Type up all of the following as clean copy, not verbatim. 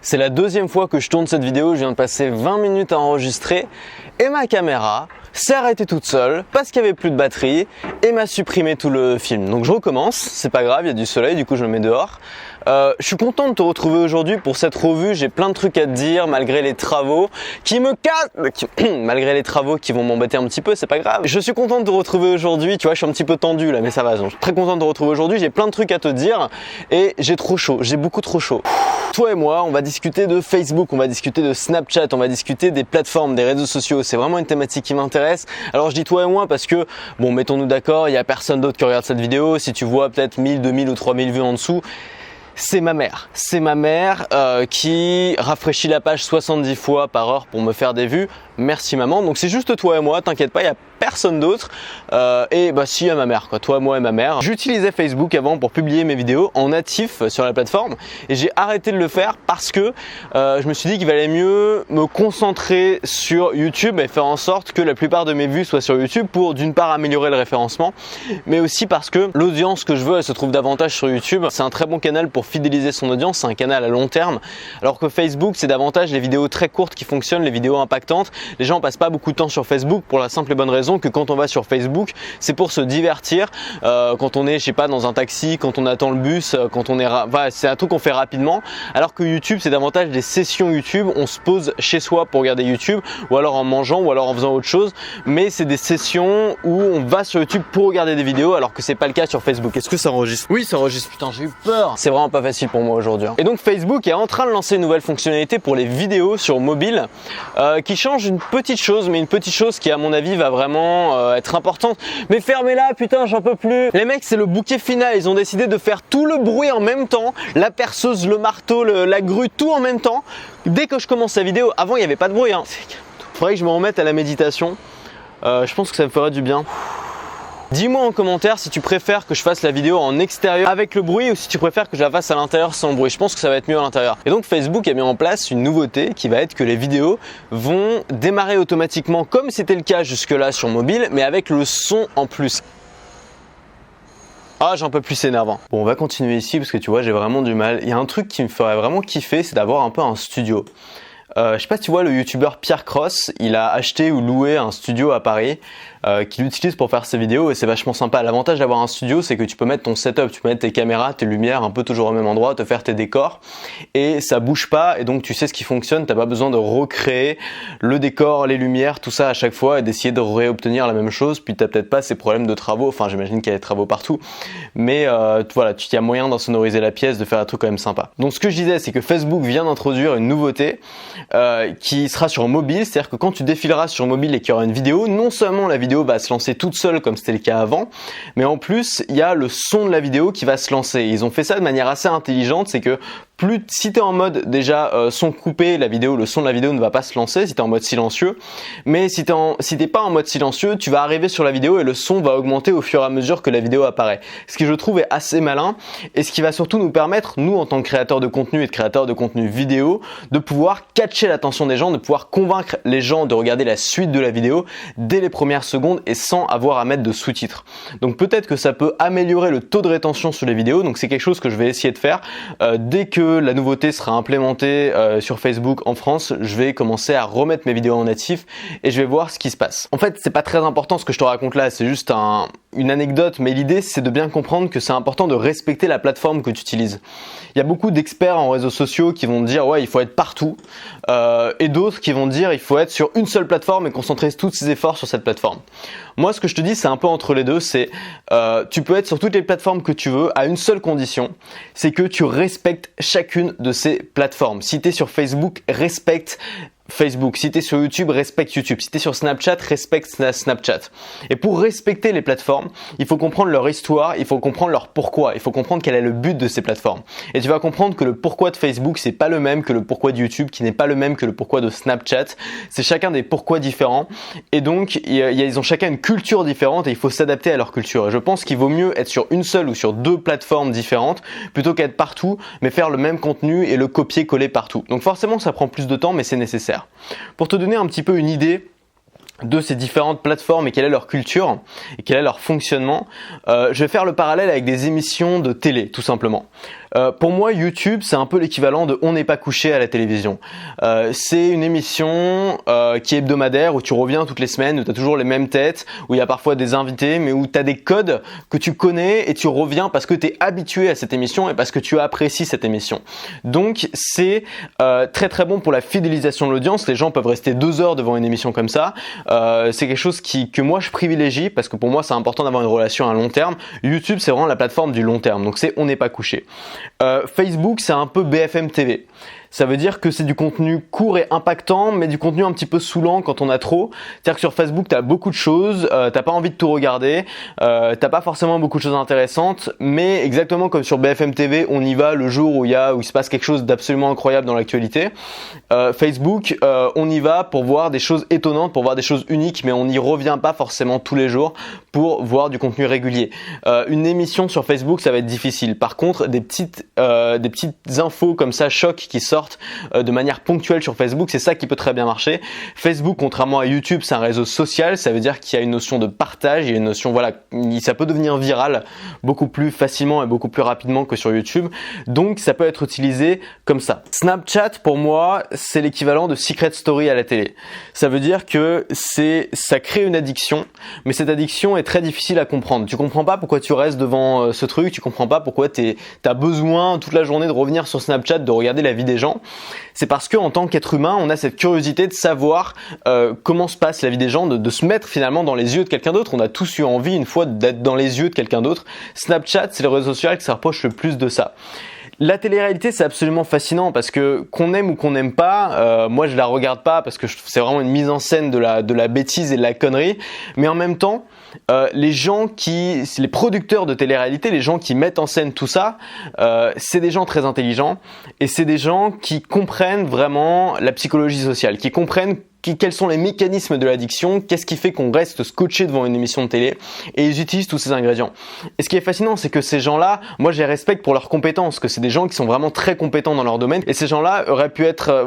C'est la deuxième fois que je tourne cette vidéo, je viens de passer 20 minutes à enregistrer et ma caméra s'est arrêtée toute seule parce qu'il n'y avait plus de batterie et m'a supprimé tout le film. Donc je recommence, c'est pas grave, il y a du soleil, du coup je me mets dehors. Je suis content de te retrouver aujourd'hui pour cette revue, j'ai plein de trucs à te dire malgré les travaux qui me cassent, malgré les travaux qui vont m'embêter un petit peu, c'est pas grave. Je suis content de te retrouver aujourd'hui, tu vois je suis un petit peu tendu là mais ça va, je suis très content de te retrouver aujourd'hui, j'ai plein de trucs à te dire et j'ai trop chaud, j'ai beaucoup trop chaud. Toi et moi, on va discuter de Facebook, on va discuter de Snapchat, on va discuter des plateformes, des réseaux sociaux, c'est vraiment une thématique qui m'intéresse. Alors je dis toi et moi parce que, bon mettons-nous d'accord, il n'y a personne d'autre qui regarde cette vidéo, si tu vois peut-être 1000, 2000 ou 3000 vues en dessous, c'est ma mère qui rafraîchit la page 70 fois par heure pour me faire des vues. Merci maman. Donc c'est juste toi et moi, t'inquiète pas, il n'y a personne d'autre. Et bah si, il y a ma mère, quoi. Toi, moi et ma mère. J'utilisais Facebook avant pour publier mes vidéos en natif sur la plateforme et j'ai arrêté de le faire parce que je me suis dit qu'il valait mieux me concentrer sur YouTube et faire en sorte que la plupart de mes vues soient sur YouTube pour d'une part améliorer le référencement, mais aussi parce que l'audience que je veux, elle se trouve davantage sur YouTube. C'est un très bon canal pour fidéliser son audience, c'est un canal à long terme, alors que Facebook, c'est davantage les vidéos très courtes qui fonctionnent, les vidéos impactantes. Les gens passent pas beaucoup de temps sur Facebook pour la simple et bonne raison que quand on va sur Facebook, c'est pour se divertir. Quand on est, je sais pas, dans un taxi, quand on attend le bus, quand on est, c'est un truc qu'on fait rapidement. Alors que YouTube, c'est davantage des sessions YouTube. On se pose chez soi pour regarder YouTube, ou alors en mangeant, ou alors en faisant autre chose. Mais c'est des sessions où on va sur YouTube pour regarder des vidéos, alors que c'est pas le cas sur Facebook. Est-ce que ça enregistre? Oui, ça enregistre. Putain, j'ai eu peur. C'est vraiment pas facile pour moi aujourd'hui. Et donc Facebook est en train de lancer une nouvelle fonctionnalité pour les vidéos sur mobile, qui change une petite chose, mais une petite chose qui à mon avis va vraiment être importante. Mais fermez-la, putain, j'en peux plus. Les mecs, c'est le bouquet final. Ils ont décidé de faire tout le bruit en même temps, la perceuse, le marteau, la grue, tout en même temps. Dès que je commence la vidéo, avant il n'y avait pas de bruit. Faudrait que je me remette à la méditation. Je pense que ça me ferait du bien. Dis-moi en commentaire si tu préfères que je fasse la vidéo en extérieur avec le bruit ou si tu préfères que je la fasse à l'intérieur sans bruit. Je pense que ça va être mieux à l'intérieur. Et donc Facebook a mis en place une nouveauté qui va être que les vidéos vont démarrer automatiquement comme c'était le cas jusque-là sur mobile, mais avec le son en plus. Ah, j'en peux plus, c'est énervant. Bon, on va continuer ici parce que tu vois, j'ai vraiment du mal. Il y a un truc qui me ferait vraiment kiffer, c'est d'avoir un peu un studio. Je sais pas si tu vois le youtubeur Pierre Cross, il a acheté ou loué un studio à Paris qu'il utilise pour faire ses vidéos et c'est vachement sympa. L'avantage d'avoir un studio, c'est que tu peux mettre ton setup, tu peux mettre tes caméras, tes lumières un peu toujours au même endroit, te faire tes décors et ça bouge pas et donc tu sais ce qui fonctionne, t'as pas besoin de recréer le décor, les lumières, tout ça à chaque fois et d'essayer de réobtenir la même chose, puis t'as peut-être pas ces problèmes de travaux, enfin j'imagine qu'il y a des travaux partout, mais voilà, il y a moyen d'insonoriser la pièce, de faire un truc quand même sympa. Donc ce que je disais, c'est que Facebook vient d'introduire une nouveauté qui sera sur mobile, c'est-à-dire que quand tu défileras sur mobile et qu'il y aura une vidéo, non seulement la vidéo va se lancer toute seule comme c'était le cas avant, mais en plus il y a le son de la vidéo qui va se lancer. Ils ont fait ça de manière assez intelligente, c'est que si tu es en mode déjà son coupé, le son de la vidéo ne va pas se lancer si tu es en mode silencieux, mais si t'es pas en mode silencieux, tu vas arriver sur la vidéo et le son va augmenter au fur et à mesure que la vidéo apparaît. Ce qui je trouve est assez malin et ce qui va surtout nous permettre, nous en tant que créateurs de contenu et de créateurs de contenu vidéo, de pouvoir catcher l'attention des gens, de pouvoir convaincre les gens de regarder la suite de la vidéo dès les premières secondes et sans avoir à mettre de sous-titres. Donc peut-être que ça peut améliorer le taux de rétention sur les vidéos, donc c'est quelque chose que je vais essayer de faire dès que la nouveauté sera implémentée sur Facebook en France. Je vais commencer à remettre mes vidéos en natif et je vais voir ce qui se passe. En fait, c'est pas très important ce que je te raconte là, c'est juste une anecdote, mais l'idée c'est de bien comprendre que c'est important de respecter la plateforme que tu utilises. Il y a beaucoup d'experts en réseaux sociaux qui vont dire ouais, il faut être partout et d'autres qui vont dire il faut être sur une seule plateforme et concentrer tous ses efforts sur cette plateforme. Moi, ce que je te dis, c'est un peu entre les deux, c'est tu peux être sur toutes les plateformes que tu veux à une seule condition, c'est que tu respectes chacune de ces plateformes. Si tu es sur Facebook, respecte Facebook. Si tu es sur YouTube, respecte YouTube. Si tu es sur Snapchat, respecte Snapchat. Et pour respecter les plateformes, il faut comprendre leur histoire, il faut comprendre leur pourquoi, il faut comprendre quel est le but de ces plateformes. Et tu vas comprendre que le pourquoi de Facebook, c'est pas le même que le pourquoi de YouTube, qui n'est pas le même que le pourquoi de Snapchat. C'est chacun des pourquoi différents. Et donc, ils ont chacun une culture différente et il faut s'adapter à leur culture. Et je pense qu'il vaut mieux être sur une seule ou sur deux plateformes différentes plutôt qu'être partout, mais faire le même contenu et le copier-coller partout. Donc forcément, ça prend plus de temps, mais c'est nécessaire. Pour te donner un petit peu une idée de ces différentes plateformes et quelle est leur culture et quel est leur fonctionnement, je vais faire le parallèle avec des émissions de télé tout simplement. Pour moi, YouTube, c'est un peu l'équivalent de On n'est pas couché à la télévision. C'est une émission qui est hebdomadaire, où tu reviens toutes les semaines, où tu as toujours les mêmes têtes, où il y a parfois des invités, mais où tu as des codes que tu connais et tu reviens parce que tu es habitué à cette émission et parce que tu apprécies cette émission. Donc, c'est très très bon pour la fidélisation de l'audience. Les gens peuvent rester 2 heures devant une émission comme ça. C'est quelque chose que moi je privilégie parce que pour moi c'est important d'avoir une relation à long terme. YouTube, c'est vraiment la plateforme du long terme, donc c'est On n'est pas couché. Facebook, c'est un peu BFM TV. Ça veut dire que c'est du contenu court et impactant, mais du contenu un petit peu saoulant quand on a trop. C'est-à-dire que sur Facebook, tu as beaucoup de choses, t'as pas envie de tout regarder, t'as pas forcément beaucoup de choses intéressantes, mais exactement comme sur BFM TV, on y va le jour où il se passe quelque chose d'absolument incroyable dans l'actualité. Facebook, on y va pour voir des choses étonnantes, pour voir des choses uniques, mais on n'y revient pas forcément tous les jours pour voir du contenu régulier. Une émission sur Facebook, ça va être difficile. Par contre, des petites infos comme ça, choc, qui sortent de manière ponctuelle sur Facebook, c'est ça qui peut très bien marcher. Facebook, contrairement à YouTube, c'est un réseau social, ça veut dire qu'il y a une notion de partage, il y a une notion, ça peut devenir viral beaucoup plus facilement et beaucoup plus rapidement que sur YouTube. Donc, ça peut être utilisé comme ça. Snapchat, pour moi, c'est l'équivalent de Secret Story à la télé. Ça veut dire que ça crée une addiction, mais cette addiction est très difficile à comprendre. Tu comprends pas pourquoi tu restes devant ce truc, tu comprends pas pourquoi t'as besoin toute la journée de revenir sur Snapchat, de regarder la vie des gens. C'est parce que en tant qu'être humain, on a cette curiosité de savoir comment se passe la vie des gens, de se mettre finalement dans les yeux de quelqu'un d'autre. On a tous eu envie une fois d'être dans les yeux de quelqu'un d'autre. Snapchat, c'est le réseau social qui s'approche le plus de ça. La télé-réalité, c'est absolument fascinant parce que qu'on aime ou qu'on n'aime pas, moi je la regarde pas parce que c'est vraiment une mise en scène de la bêtise et de la connerie, mais en même temps, les producteurs de télé-réalité, les gens qui mettent en scène tout ça, c'est des gens très intelligents et c'est des gens qui comprennent vraiment la psychologie sociale, qui comprennent quels sont les mécanismes de l'addiction, qu'est-ce qui fait qu'on reste scotché devant une émission de télé, et ils utilisent tous ces ingrédients. Et ce qui est fascinant, c'est que ces gens-là, moi je les respecte pour leurs compétences, que c'est des gens qui sont vraiment très compétents dans leur domaine, et ces gens-là auraient pu être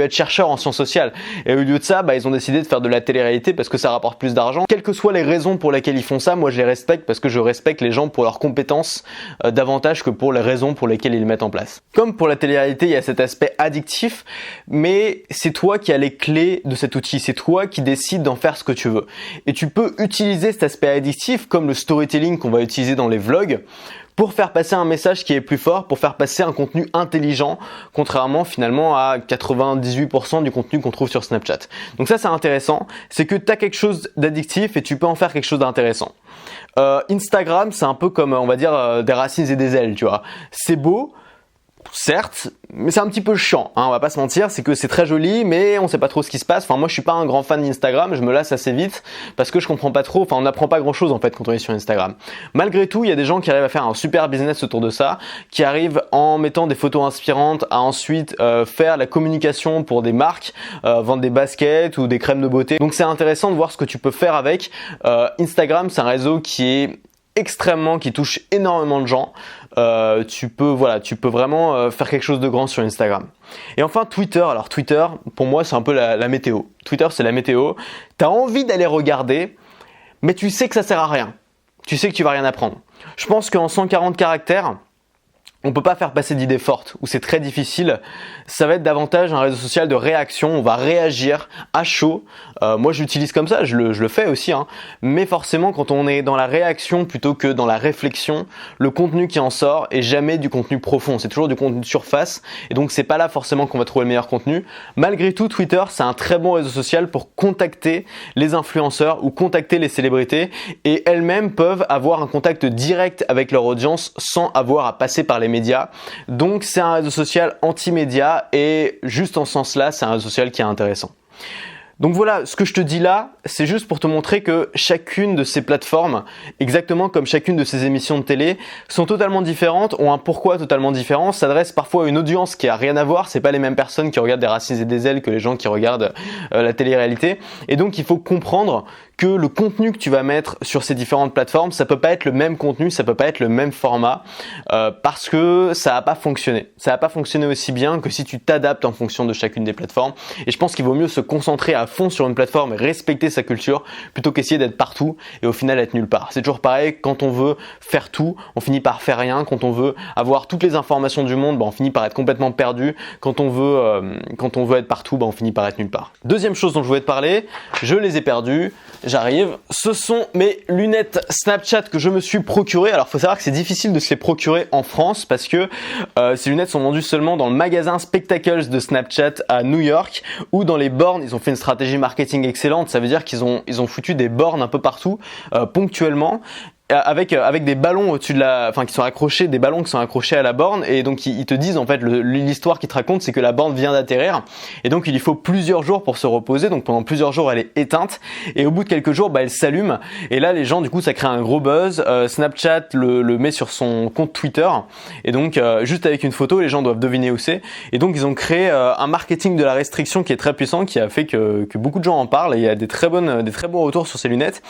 chercheurs en sciences sociales. Et au lieu de ça, ils ont décidé de faire de la télé-réalité parce que ça rapporte plus d'argent. Quelles que soient les raisons pour lesquelles ils font ça, moi je les respecte parce que je respecte les gens pour leurs compétences davantage que pour les raisons pour lesquelles ils le mettent en place. Comme pour la télé-réalité, il y a cet aspect addictif, mais c'est toi qui as les clés de cet outil, c'est toi qui décides d'en faire ce que tu veux. Et tu peux utiliser cet aspect addictif comme le storytelling qu'on va utiliser dans les vlogs pour faire passer un message qui est plus fort, pour faire passer un contenu intelligent, contrairement finalement à 98% du contenu qu'on trouve sur Snapchat. Donc ça c'est intéressant, c'est que tu as quelque chose d'addictif et tu peux en faire quelque chose d'intéressant. Instagram, c'est un peu comme on va dire des racines et des ailes, tu vois. C'est beau, certes, mais c'est un petit peu chiant, on va pas se mentir, c'est que c'est très joli, mais on sait pas trop ce qui se passe. Enfin, moi je suis pas un grand fan d'Instagram, je me lasse assez vite parce que je comprends pas trop, on n'apprend pas grand chose en fait quand on est sur Instagram. Malgré tout, il y a des gens qui arrivent à faire un super business autour de ça, qui arrivent en mettant des photos inspirantes à ensuite faire la communication pour des marques, vendre des baskets ou des crèmes de beauté. Donc c'est intéressant de voir ce que tu peux faire avec. Instagram, c'est un réseau qui touche énormément de gens. Tu peux vraiment faire quelque chose de grand sur Instagram. Et enfin Twitter. Alors Twitter, pour moi, c'est un peu la météo. Twitter, c'est la météo. T'as envie d'aller regarder, mais tu sais que ça sert à rien. Tu sais que tu vas rien apprendre. Je pense qu'en 140 caractères, on peut pas faire passer d'idées fortes, ou c'est très difficile. Ça va être davantage un réseau social de réaction, on va réagir à chaud. Moi je l'utilise comme ça, je le fais aussi, mais forcément quand on est dans la réaction plutôt que dans la réflexion, le contenu qui en sort est jamais du contenu profond, c'est toujours du contenu de surface, et donc c'est pas là forcément qu'on va trouver le meilleur contenu. Malgré tout, Twitter c'est un très bon réseau social pour contacter les influenceurs ou contacter les célébrités, et elles-mêmes peuvent avoir un contact direct avec leur audience sans avoir à passer par les médias. Donc c'est un réseau social anti-média et juste en ce sens-là, c'est un réseau social qui est intéressant. Donc voilà, ce que je te dis là, c'est juste pour te montrer que chacune de ces plateformes, exactement comme chacune de ces émissions de télé, sont totalement différentes, ont un pourquoi totalement différent, s'adressent parfois à une audience qui a rien à voir, c'est pas les mêmes personnes qui regardent des racines et des ailes que les gens qui regardent la télé-réalité. Et donc il faut comprendre que le contenu que tu vas mettre sur ces différentes plateformes, ça peut pas être le même contenu, ça peut pas être le même format, parce que ça va pas fonctionner. Ça va pas fonctionner aussi bien que si tu t'adaptes en fonction de chacune des plateformes. Et je pense qu'il vaut mieux se concentrer à fond sur une plateforme et respecter sa culture plutôt qu'essayer d'être partout et au final être nulle part. C'est toujours pareil, quand on veut faire tout, on finit par faire rien. Quand on veut avoir toutes les informations du monde, on finit par être complètement perdu. Quand on veut être partout, on finit par être nulle part. Deuxième chose dont je voulais te parler, je les ai perdues. J'arrive. Ce sont mes lunettes Snapchat que je me suis procurées. Alors, faut savoir que c'est difficile de se les procurer en France parce que ces lunettes sont vendues seulement dans le magasin Spectacles de Snapchat à New York, ou dans les bornes. Ils ont fait une stratégie marketing excellente. Ça veut dire qu'ils ont foutu des bornes un peu partout, ponctuellement, avec des ballons au-dessus qui sont accrochés, des ballons qui sont accrochés à la borne, et donc ils te disent en fait l'histoire qu'ils te racontent, c'est que la borne vient d'atterrir et donc il lui faut plusieurs jours pour se reposer. Donc pendant plusieurs jours elle est éteinte et au bout de quelques jours elle s'allume, et là les gens, du coup, ça crée un gros buzz. Snapchat le met sur son compte Twitter, et donc juste avec une photo les gens doivent deviner où c'est, et donc ils ont créé un marketing de la restriction qui est très puissant, qui a fait que beaucoup de gens en parlent, et il y a des très bons retours sur ces lunettes.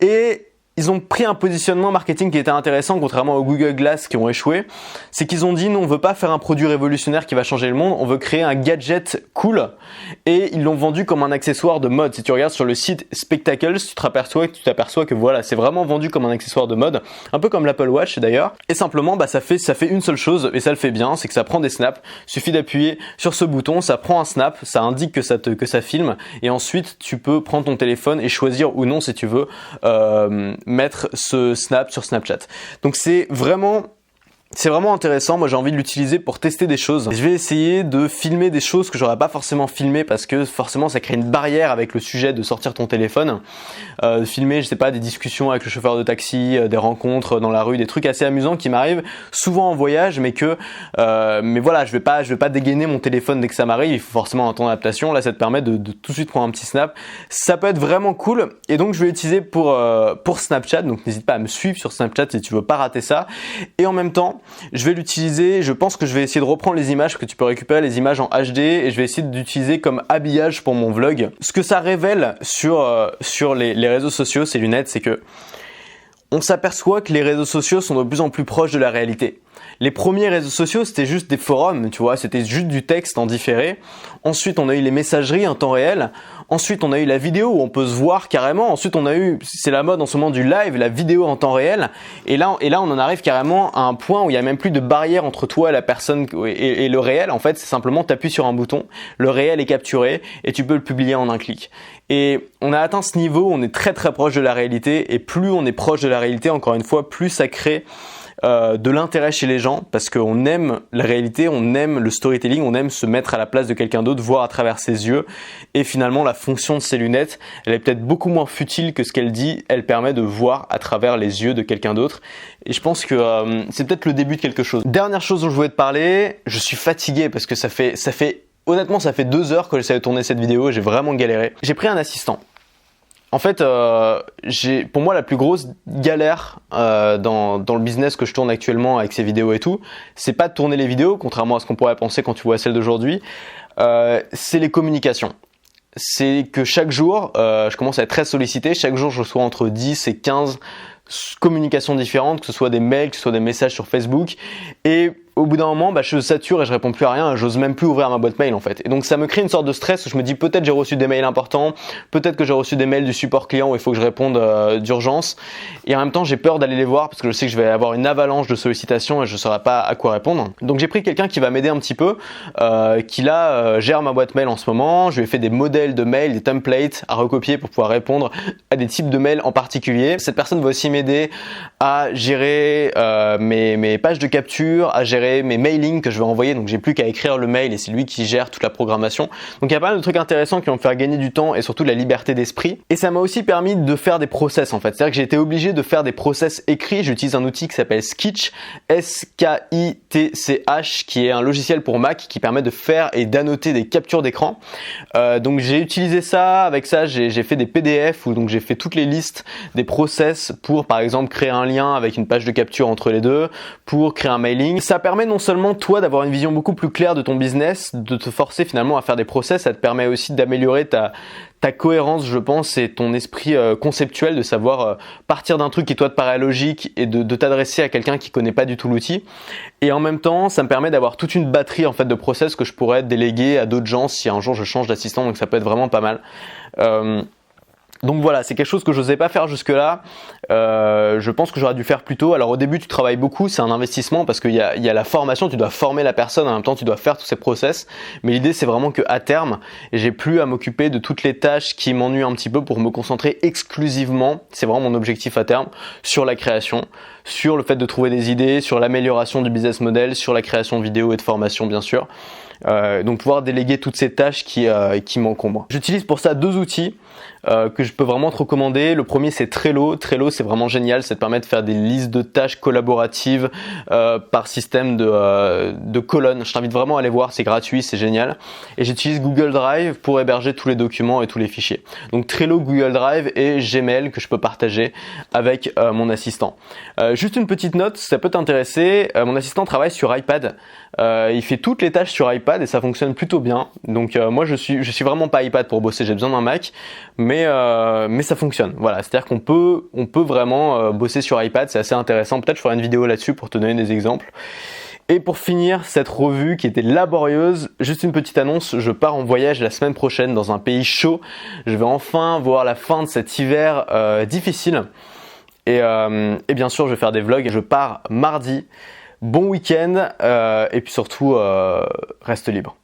Et ils ont pris un positionnement marketing qui était intéressant, contrairement aux Google Glass qui ont échoué. C'est qu'ils ont dit non, on veut pas faire un produit révolutionnaire qui va changer le monde, on veut créer un gadget cool, et ils l'ont vendu comme un accessoire de mode. Si tu regardes sur le site Spectacles, tu t'aperçois que voilà, c'est vraiment vendu comme un accessoire de mode, un peu comme l'Apple Watch d'ailleurs. Et simplement, ça fait une seule chose, et ça le fait bien, c'est que ça prend des snaps. Il suffit d'appuyer sur ce bouton, ça prend un snap, ça indique que ça filme, et ensuite tu peux prendre ton téléphone et choisir ou non si tu veux mettre ce snap sur Snapchat. Donc c'est vraiment intéressant. Moi j'ai envie de l'utiliser pour tester des choses. Je vais essayer de filmer des choses que j'aurais pas forcément filmé, parce que forcément ça crée une barrière avec le sujet de sortir ton téléphone. Filmer, je sais pas, des discussions avec le chauffeur de taxi, des rencontres dans la rue, des trucs assez amusants qui m'arrivent souvent en voyage, mais voilà, je vais pas dégainer mon téléphone dès que ça m'arrive. Il faut forcément un temps d'adaptation. Là ça te permet de tout de suite prendre un petit snap. Ça peut être vraiment cool, et donc je vais l'utiliser pour Snapchat. Donc n'hésite pas à me suivre sur Snapchat si tu veux pas rater ça. Et en même temps, je vais l'utiliser, je pense que je vais essayer de reprendre les images, que tu peux récupérer les images en HD, et je vais essayer d'utiliser comme habillage pour mon vlog. Ce que ça révèle sur les réseaux sociaux, ces lunettes, c'est que on s'aperçoit que les réseaux sociaux sont de plus en plus proches de la réalité. Les premiers réseaux sociaux, c'était juste des forums, tu vois, c'était juste du texte en différé. Ensuite, on a eu les messageries en temps réel. Ensuite, on a eu la vidéo où on peut se voir carrément. Ensuite, c'est la mode en ce moment du live, la vidéo en temps réel. Et là, on en arrive carrément à un point où il y a même plus de barrière entre toi et la personne et le réel. En fait, c'est simplement t'appuies sur un bouton, le réel est capturé et tu peux le publier en un clic. Et on a atteint ce niveau où on est très très proche de la réalité, et plus on est proche de la réalité, encore une fois, plus ça crée de l'intérêt chez les gens, parce qu'on aime la réalité, on aime le storytelling, on aime se mettre à la place de quelqu'un d'autre, voir à travers ses yeux. Et finalement, la fonction de ces lunettes, elle est peut-être beaucoup moins futile que ce qu'elle dit. Elle permet de voir à travers les yeux de quelqu'un d'autre. Et je pense que c'est peut-être le début de quelque chose. Dernière chose dont je voulais te parler, je suis fatigué parce que honnêtement, ça fait 2 heures que j'essaie de tourner cette vidéo, j'ai vraiment galéré. J'ai pris un assistant. En fait, pour moi la plus grosse galère dans le business que je tourne actuellement avec ces vidéos et tout, c'est pas de tourner les vidéos, contrairement à ce qu'on pourrait penser quand tu vois celle d'aujourd'hui, c'est les communications. C'est que chaque jour, je commence à être très sollicité. Chaque jour, je reçois entre 10 et 15 communications différentes, que ce soit des mails, que ce soit des messages sur Facebook, et au bout d'un moment, je sature et je réponds plus à rien, j'ose même plus ouvrir ma boîte mail en fait. Et donc ça me crée une sorte de stress où je me dis peut-être j'ai reçu des mails importants, peut-être que j'ai reçu des mails du support client où il faut que je réponde d'urgence, et en même temps j'ai peur d'aller les voir parce que je sais que je vais avoir une avalanche de sollicitations et je ne saurai pas à quoi répondre. Donc j'ai pris quelqu'un qui va m'aider un petit peu, qui là gère ma boîte mail en ce moment. Je lui ai fait des modèles de mails, des templates à recopier pour pouvoir répondre à des types de mails en particulier. Cette personne va aussi m'aider à gérer mes pages de capture, à gérer mes mailings que je vais envoyer, donc j'ai plus qu'à écrire le mail et c'est lui qui gère toute la programmation. Donc il y a pas mal de trucs intéressants qui vont me faire gagner du temps et surtout de la liberté d'esprit. Et ça m'a aussi permis de faire des process en fait. C'est-à-dire que j'ai été obligé de faire des process écrits. J'utilise un outil qui s'appelle Skitch, S-K-I-T-C-H, qui est un logiciel pour Mac qui permet de faire et d'annoter des captures d'écran. Donc j'ai utilisé ça, avec ça j'ai fait des PDF où donc j'ai fait toutes les listes des process pour par exemple créer un lien avec une page de capture entre les deux, pour créer un mailing. Ça permet non seulement toi d'avoir une vision beaucoup plus claire de ton business, de te forcer finalement à faire des process, ça te permet aussi d'améliorer ta cohérence, je pense, et ton esprit conceptuel, de savoir partir d'un truc qui toi te paraît logique et de t'adresser à quelqu'un qui connaît pas du tout l'outil. Et en même temps, ça me permet d'avoir toute une batterie en fait de process que je pourrais déléguer à d'autres gens si un jour je change d'assistant, donc ça peut être vraiment pas mal. Donc voilà, c'est quelque chose que je n'osais pas faire jusque-là. Je pense que j'aurais dû faire plus tôt. Alors au début, tu travailles beaucoup, c'est un investissement parce qu'il y a la formation, tu dois former la personne, en même temps tu dois faire tous ces process. Mais l'idée, c'est vraiment qu'à terme, j'ai plus à m'occuper de toutes les tâches qui m'ennuient un petit peu pour me concentrer exclusivement, c'est vraiment mon objectif à terme, sur la création, sur le fait de trouver des idées, sur l'amélioration du business model, sur la création de vidéos et de formation bien sûr. Donc pouvoir déléguer toutes ces tâches qui m'encombrent. J'utilise pour ça deux outils que je peux vraiment te recommander. Le premier, c'est Trello. Trello, c'est vraiment génial, ça te permet de faire des listes de tâches collaboratives par système de colonnes. Je t'invite vraiment à aller voir, c'est gratuit, c'est génial. Et j'utilise Google Drive pour héberger tous les documents et tous les fichiers. Donc Trello, Google Drive et Gmail que je peux partager avec mon assistant. Juste une petite note, ça peut t'intéresser, mon assistant travaille sur iPad. Il fait toutes les tâches sur iPad et ça fonctionne plutôt bien. Donc moi je suis vraiment pas iPad pour bosser, j'ai besoin d'un Mac, mais ça fonctionne. Voilà, c'est-à-dire qu'on peut vraiment bosser sur iPad, c'est assez intéressant. Peut-être je ferai une vidéo là-dessus pour te donner des exemples. Et pour finir cette revue qui était laborieuse, juste une petite annonce, je pars en voyage la semaine prochaine dans un pays chaud. Je vais enfin voir la fin de cet hiver difficile. Et bien sûr, je vais faire des vlogs. Je pars mardi. Bon week-end et puis surtout, reste libre.